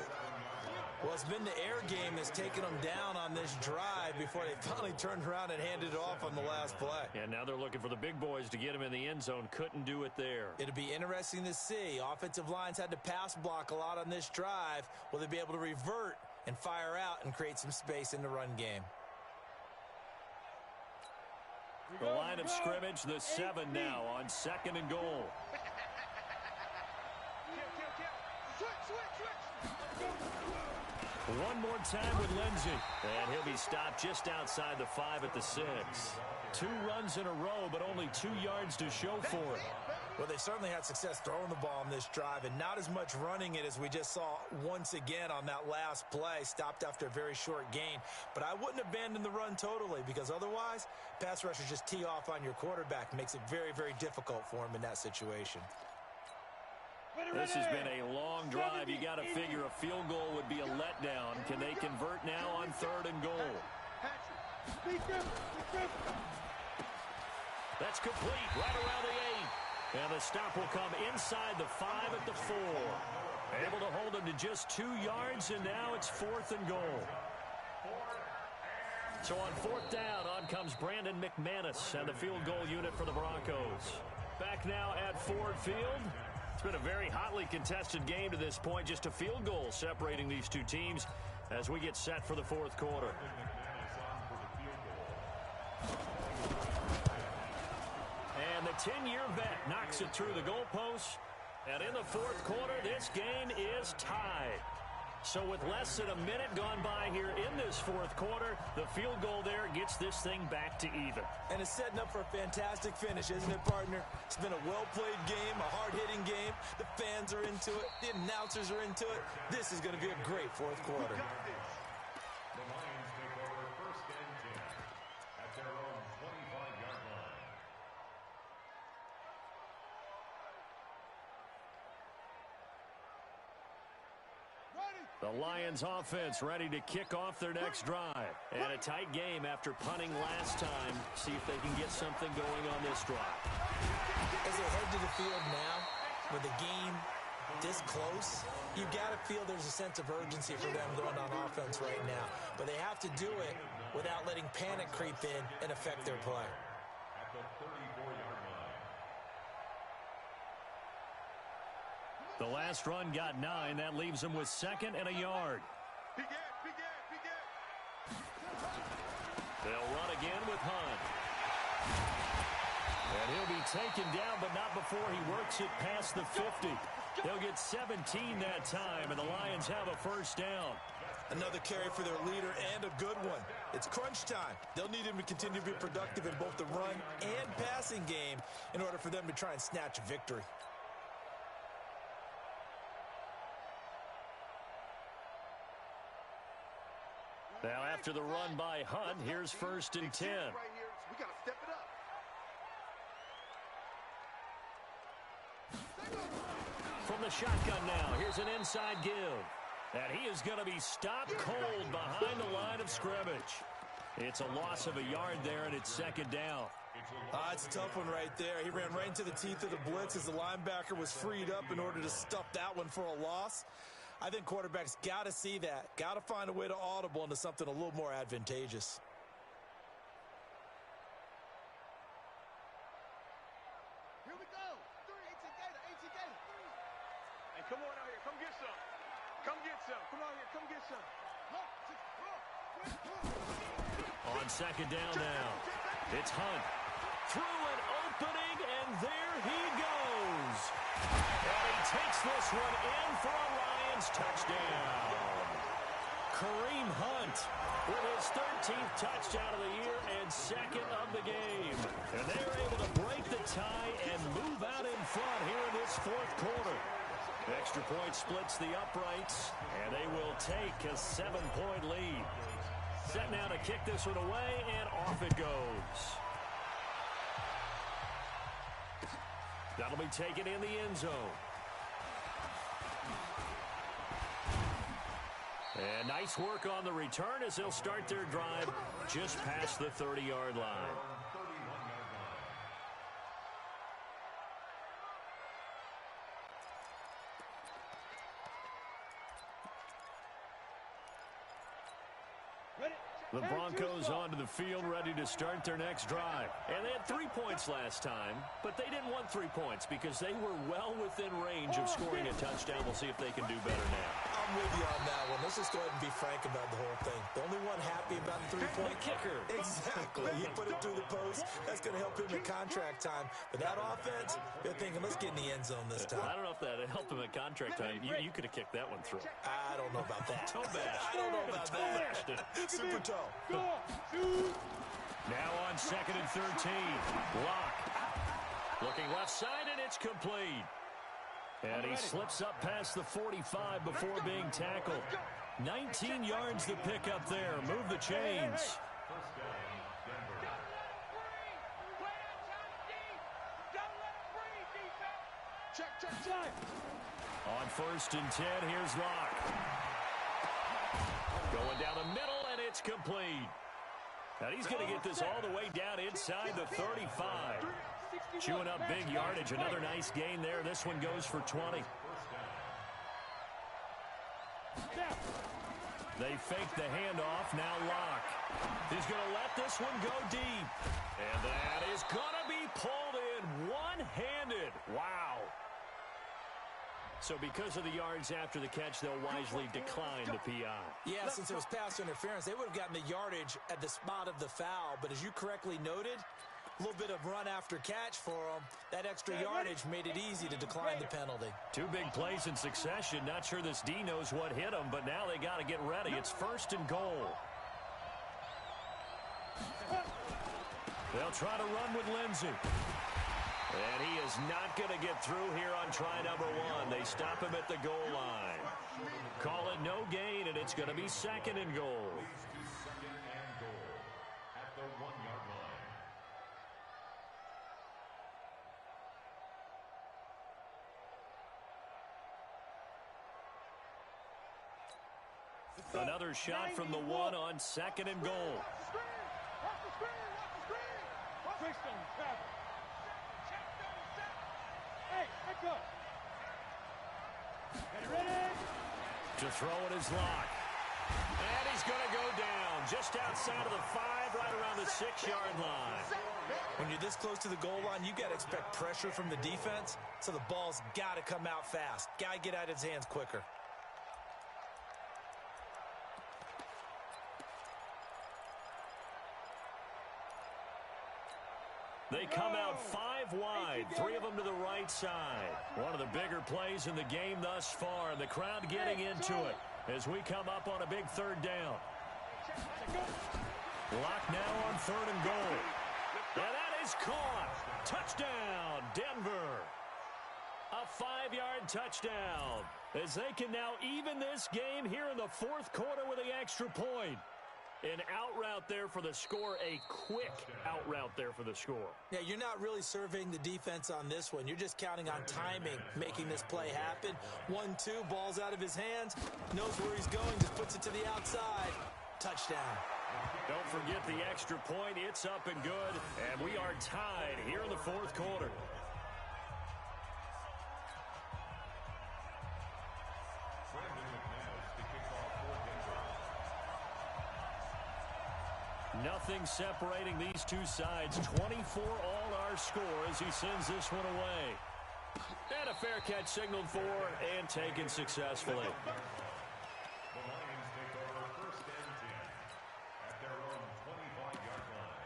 Well, it's been the air game that's taken them down on this drive before they finally turned around and handed it off on the last play. And now they're looking for the big boys to get him in the end zone. Couldn't do it there. It'll be interesting to see. Offensive lines had to pass block a lot on this drive. Will they be able to revert and fire out and create some space in the run game? The line of scrimmage, the 7 now on second and goal. One more time with Lindsey. And he'll be stopped just outside the 5 at the 6. 2 runs in a row, but only 2 yards to show for it. Well, they certainly had success throwing the ball on this drive, and not as much running it as we just saw once again on that last play. Stopped after a very short gain. But I wouldn't abandon the run totally, because otherwise, pass rushers just tee off on your quarterback. Makes it very, very difficult for him in that situation. This has been a long drive. You got to figure a field goal would be a letdown. Can they convert now on 3rd and goal? That's complete right around the 8. And the stop will come inside the 5 at the 4. Able to hold him to just 2 yards, and now it's 4th and goal. So on 4th down, on comes Brandon McManus and the field goal unit for the Broncos. Back now at Ford Field. It's been a very hotly contested game to this point. Just a field goal separating these two teams as we get set for the 4th quarter. And the 10-year vet knocks it through the goalposts. And in the 4th quarter, this game is tied. So with less than a minute gone by here in this 4th quarter, the field goal there gets this thing back to even. And it's setting up for a fantastic finish, isn't it, partner? It's been a well-played game, a hard-hitting game. The fans are into it. The announcers are into it. This is going to be a great 4th quarter. The Lions take over first and 10 at their own 25-yard line. Ready. The Lions offense ready to kick off their next drive. And a tight game after punting last time. See if they can get something going on this drive. As they head to the field now, with the game this close, you've got to feel there's a sense of urgency for them going on offense right now. But they have to do it without letting panic creep in and affect their play. At the 34-yard line. The last run got 9. That leaves them with 2nd and a yard. Begin. They'll run again with Hunt. And he'll be taken down, but not before he works it past the 50. They'll get 17 that time, and the Lions have a first down. Another carry for their leader and a good one. It's crunch time. They'll need him to continue to be productive in both the run and passing game in order for them to try and snatch a victory. Now after the run by Hunt, here's 1st and 10. Right here, we got to step it up. From the shotgun now, here's an inside give. And he is going to be stopped cold behind the line of scrimmage. It's a loss of a yard there, and it's 2nd down. It's a tough one right there. He ran right into the teeth of the blitz as the linebacker was freed up in order to stuff that one for a loss. I think quarterbacks got to see that. Got to find a way to audible into something a little more advantageous. Here we go. 18 Gator. Hey, come on out here. Come get some. Come out here. Come get some. On 2nd down now, it's Hunt. Through an opening, and there he goes. And he takes this one in for a Lions touchdown. Kareem Hunt with his 13th touchdown of the year and 2nd of the game. And they're able to break the tie and move out in front here in this 4th quarter. Extra point splits the uprights, and they will take a 7-point lead. Set now to kick this one away, and off it goes. That'll be taken in the end zone. And nice work on the return as they'll start their drive just past the 30-yard line. The Broncos onto the field ready to start their next drive. And they had 3 points last time, but they didn't want 3 points because they were well within range of scoring a touchdown. We'll see if they can do better now. I'm with you on that one. Let's just go ahead and be frank about the whole thing. The only one happy about the 3-point kicker. Exactly. He put it through the post. That's going to help him in contract time. But that offense, they're thinking, let's get in the end zone this time. I don't know if that helped him at contract time. You could have kicked that one through. I don't know about that. Toe bash. I don't know about that. Super toe. Now on 2nd and 13. Lock. Looking left side, and it's complete. And he slips up past the 45 before being tackled. 19 yards the pick up there. Move the chains. Check. On 1st and 10, here's Lock. Going down the middle, and it's complete. And he's going to get this all the way down inside the 35. Chewing up big yardage. Another nice gain there. This one goes for 20. They fake the handoff. Now Lock. He's going to let this one go deep. And that is going to be pulled in one-handed. Wow. So because of the yards after the catch, they'll wisely decline the PI. Yeah, since it was pass interference, they would have gotten the yardage at the spot of the foul. But as you correctly noted, a little bit of run after catch for them. That extra yardage made it easy to decline the penalty. 2 big plays in succession. Not sure this D knows what hit them, but now they got to get ready. It's 1st and goal. They'll try to run with Lindsey. And he is not going to get through here on try number 1. They stop him at the goal line. Call it no gain, and it's going to be 2nd and goal. Second and goal at the 1-yard line. Another shot from the one on second and goal. Watch the screen. Christian, Travis. Hey, back up. Ready? To throw it is Locke. And he's going to go down just outside of the 5, right around the 6-yard line. When you're this close to the goal line, you got to expect pressure from the defense, so the ball's got to come out fast. Got to get out of his hands quicker. They come out 5 wide, 3 of them to the right side. One of the bigger plays in the game thus far, and the crowd getting into it as we come up on a big 3rd down. Lock now on 3rd and goal. And that is caught. Touchdown, Denver. A 5-yard touchdown as they can now even this game here in the 4th quarter with the extra point. An out route there for the score, a quick out route there for the score. Yeah, you're not really surveying the defense on this one. You're just counting on timing, making this play happen. 1-2, ball's out of his hands, knows where he's going, just puts it to the outside. Touchdown. Don't forget the extra point. It's up and good, and we are tied here in the 4th quarter. Nothing separating these two sides. 24 all our score as he sends this one away. And a fair catch signaled for and taken successfully. The Lions take over 1st and 10 at their own 25-yard line.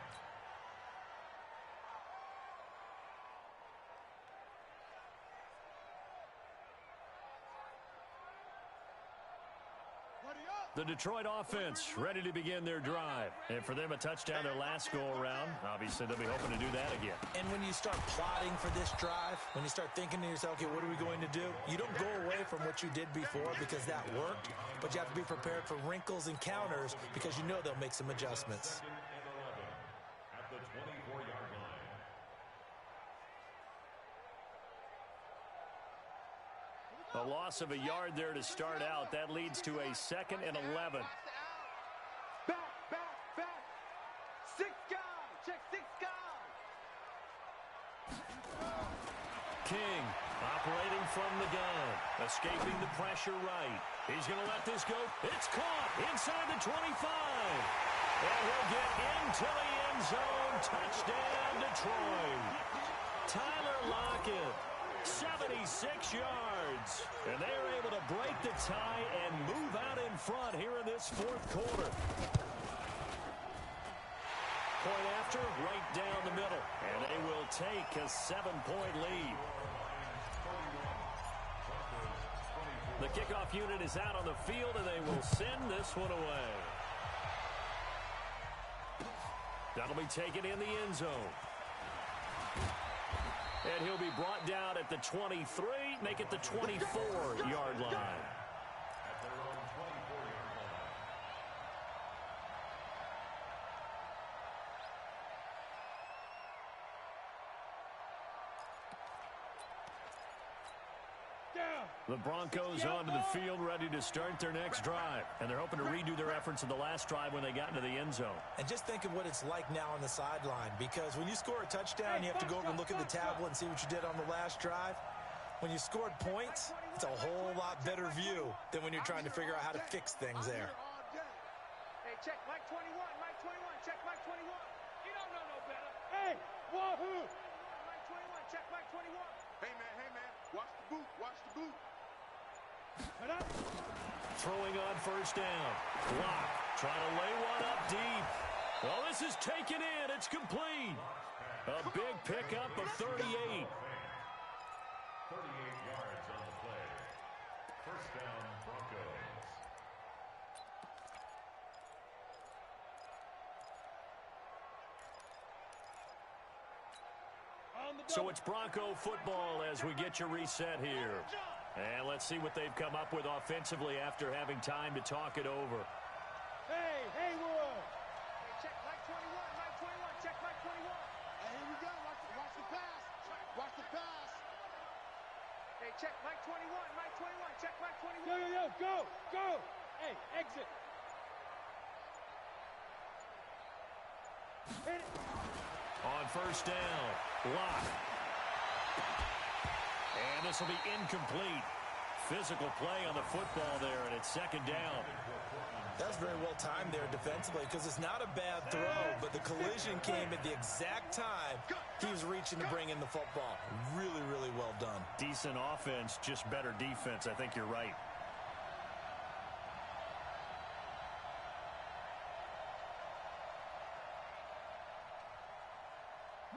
The Detroit offense ready to begin their drive. And for them, a touchdown their last go-around. Obviously, they'll be hoping to do that again. And when you start plotting for this drive, when you start thinking to yourself, okay, what are we going to do? You don't go away from what you did before because that worked, but you have to be prepared for wrinkles and counters because you know they'll make some adjustments. 2nd and 11 at the 24-yard line. A loss of a yard there to start out. That leads to a 2nd and 11. Back. 6 guys. Check 6 guys. King operating from the gun. Escaping the pressure right. He's going to let this go. It's caught inside the 25. And he'll get into the end zone. Touchdown, Detroit. Tyler Lockett, 76 yards. And they are able to break the tie and move out in front here in this 4th quarter. Point after, right down the middle. And they will take a 7-point lead. The kickoff unit is out on the field, and they will send this one away. That'll be taken in the end zone. And he'll be brought down at the 23, make it the 24-yard line. At their own 24-yard line. The Broncos onto the field ready to start their next drive. And they're hoping to redo their efforts in the last drive when they got into the end zone. And just think of what it's like now on the sideline, because when you score a touchdown, you have to go over and look at the tablet and see what you did on the last drive. When you scored points, it's a whole lot better view than when you're trying to figure out how to fix things there. Hey, check Mike 21. Mike 21. Check Mike 21. You don't know no better. Hey, wahoo! Mike 21. Check Mike 21. Hey, man. Watch the boot. Watch the boot. Throwing on 1st down. Lock trying to lay one up deep. Well, this is taken in. It's complete. A big pickup of 38. 38 yards on the play. 1st down, Broncos. So it's Bronco football as we get you reset here. And let's see what they've come up with offensively after having time to talk it over. Hey, Haywood! Hey, check Mike 21. Mike 21. Check Mike 21. Hey, here we go. Watch the pass. Watch the pass. Hey, check Mike 21. Mike 21. Check Mike 21. Yo, go! Hey, exit. Hit it. On first down, Locke. And this will be incomplete. Physical play on the football there, and it's second down. That's very well timed there defensively because it's not a bad throw, but the collision came at the exact time he was reaching to bring in the football. Really, really well done. Decent offense, just better defense. I think you're right.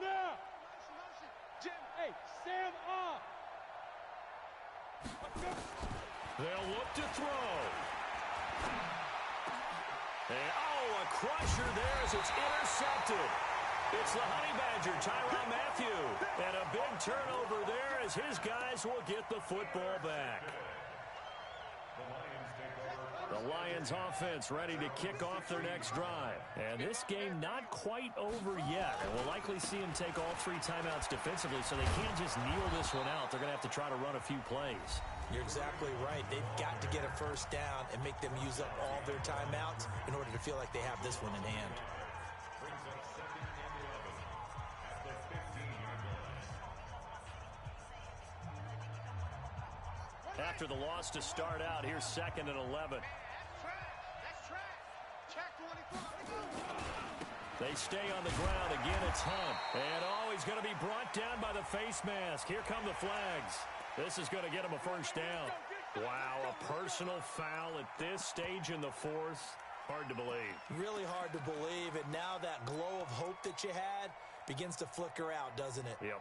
Now. Motion. Jim. Hey, Sam off. They'll look to throw. And, a crusher there as it's intercepted. It's the Honey Badger, Tyrann Mathieu. And a big turnover there as his guys will get the football back. The Lions offense ready to kick off their next drive. And this game not quite over yet. And we'll likely see them take all 3 timeouts defensively, so they can't just kneel this one out. They're going to have to try to run a few plays. You're exactly right. They've got to get a first down and make them use up all their timeouts in order to feel like they have this one in hand. After the loss to start out, here's 2nd and 11. That's trash. Check 24. They stay on the ground. Again, it's Hunt. And, he's going to be brought down by the face mask. Here come the flags. This is going to get him a first down. Wow, a personal foul at this stage in the 4th. Hard to believe. Really hard to believe, and now that glow of hope that you had begins to flicker out, doesn't it? Yep.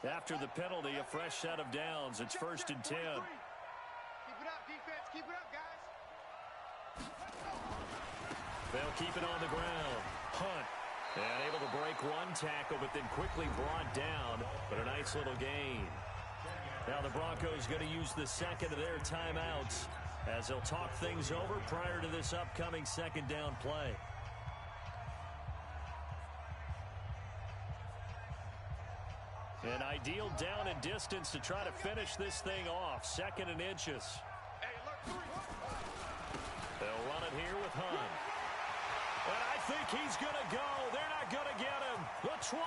After the penalty, a fresh set of downs. It's 1st and 10. Keep it up, defense. Keep it up, guys. They'll keep it on the ground. Hunt. And able to break one tackle, but then quickly brought down. But a nice little gain. Now the Broncos going to use the 2nd of their timeouts as they'll talk things over prior to this upcoming 2nd down play. An ideal down and distance to try to finish this thing off. 2nd and inches. Hey, look, 3. They'll run it here with Hunt. And I think he's going to go. They're not going to get him. The 20,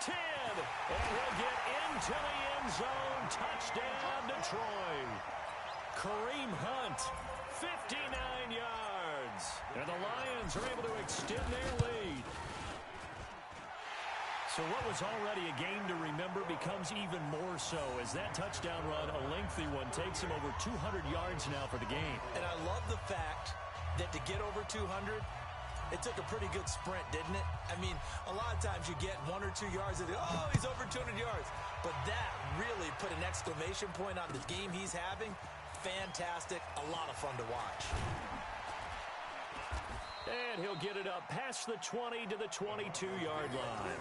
10, and he'll get into the end zone. Touchdown, Detroit. Kareem Hunt, 59 yards. And the Lions are able to extend their lead. So what was already a game to remember becomes even more so as that touchdown run, a lengthy one, takes him over 200 yards now for the game. And I love the fact that to get over 200, it took a pretty good sprint, didn't it? I mean, a lot of times you get 1 or 2 yards and he's over 200 yards. But that really put an exclamation point on the game he's having. Fantastic. A lot of fun to watch. And he'll get it up past the 20 to the 22-yard line.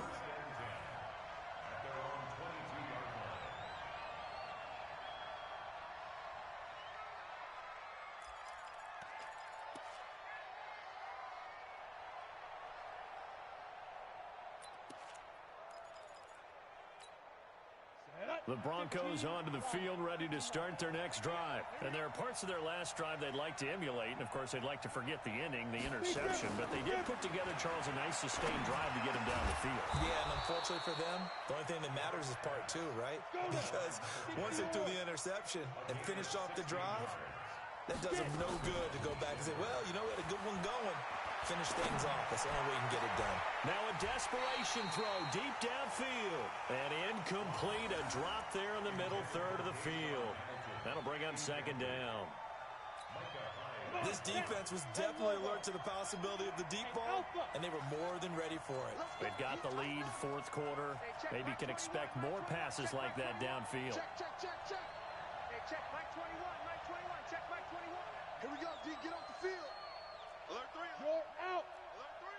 The Broncos onto the field ready to start their next drive. And there are parts of their last drive they'd like to emulate. And, of course, they'd like to forget the inning, the interception. But they did put together, Charles, a nice sustained drive to get him down the field. Yeah, and unfortunately for them, the only thing that matters is part 2, right? Because once they threw the interception and finished off the drive, that does them no good to go back and say, well, we had a good one going. Finish things off. That's the only way you can get it done. Now a desperation throw deep downfield. And incomplete. A drop there in the middle third of the field. That'll bring up 2nd down. This defense was definitely alert to the possibility of the deep ball, and they were more than ready for it. They've got the lead, 4th quarter. Maybe can expect more passes like that downfield. Check. Hey, check Mike 21. Check Mike 21. Here we go, D. Get off the field. Alert 3. You're out. Alert 3.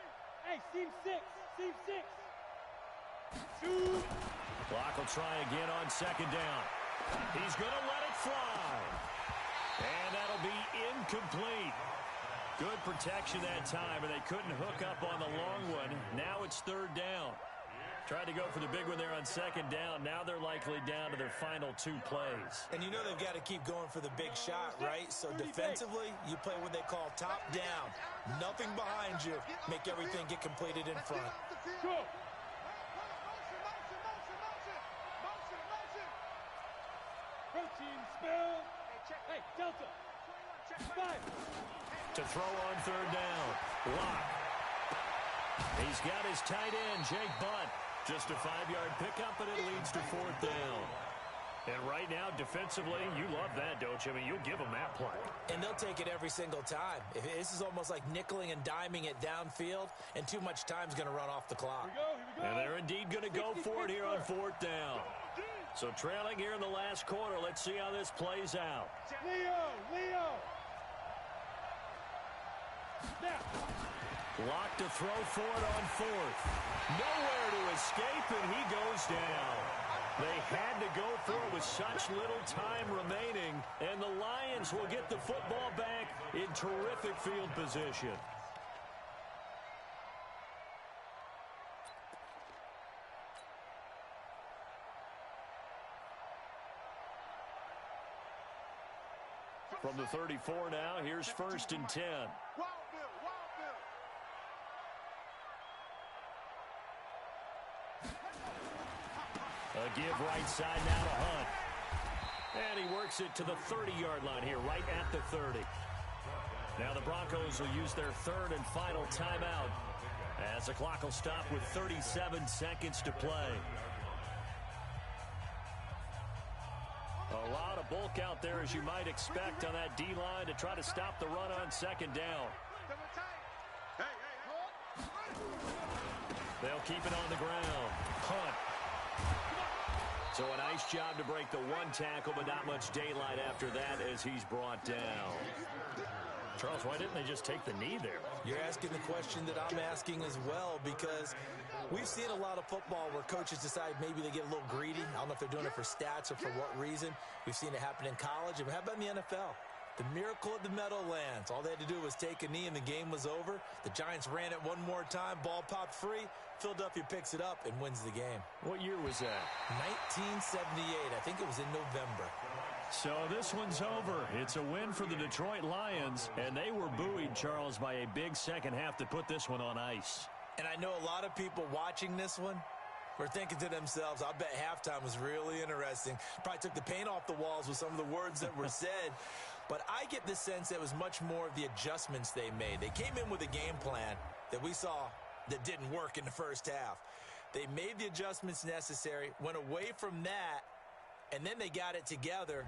Hey, seam 6. 2. Clock will try again on 2nd down. He's going to let it fly. And that'll be incomplete. Good protection that time, and they couldn't hook up on the long one. Now it's 3rd down. Tried to go for the big one there on second down. Now they're likely down to their final 2 plays. And you know they've got to keep going for the big shot, right? So defensively, you play what they call top down. Nothing behind you. Make everything get completed in front. Go. Red team spell. Hey, Delta. 5. To throw on third down. Lock. He's got his tight end, Jake Butt. Just a 5-yard pickup, and it leads to 4th down. And right now, defensively, you love that, don't you? I mean, you'll give them that play. And they'll take it every single time. This is almost like nickeling and diming it downfield, and too much time's going to run off the clock. Here we go. And they're indeed going to go for it here on 4th down. So trailing here in the last quarter. Let's see how this plays out. Leo. Snap. Locked to throw for it on 4th. Nowhere to escape, and he goes down. They had to go for it with such little time remaining, and the Lions will get the football back in terrific field position. From the 34 now, here's 1st and 10. A give right side now to Hunt. And he works it to the 30-yard line here, right at the 30. Now the Broncos will use their 3rd and final timeout as the clock will stop with 37 seconds to play. A lot of bulk out there, as you might expect, on that D-line to try to stop the run on 2nd down. They'll keep it on the ground. Hunt. So a nice job to break the 1 tackle, but not much daylight after that as he's brought down. Charles, why didn't they just take the knee there? You're asking the question that I'm asking as well, because we've seen a lot of football where coaches decide maybe they get a little greedy. I don't know if they're doing it for stats or for what reason. We've seen it happen in college. And how about in the NFL? The miracle at the Meadowlands. All they had to do was take a knee and the game was over. The Giants ran it one more time. Ball popped free. Philadelphia picks it up and wins the game. What year was that? 1978. I think it was in November. So this one's over. It's a win for the Detroit Lions, and they were buoyed, Charles, by a big second half to put this one on ice. And I know a lot of people watching this one were thinking to themselves, I bet halftime was really interesting. Probably took the paint off the walls with some of the words that were said. But I get the sense that it was much more of the adjustments they made. They came in with a game plan that we saw that didn't work in the first half. They made the adjustments necessary, went away from that, and then they got it together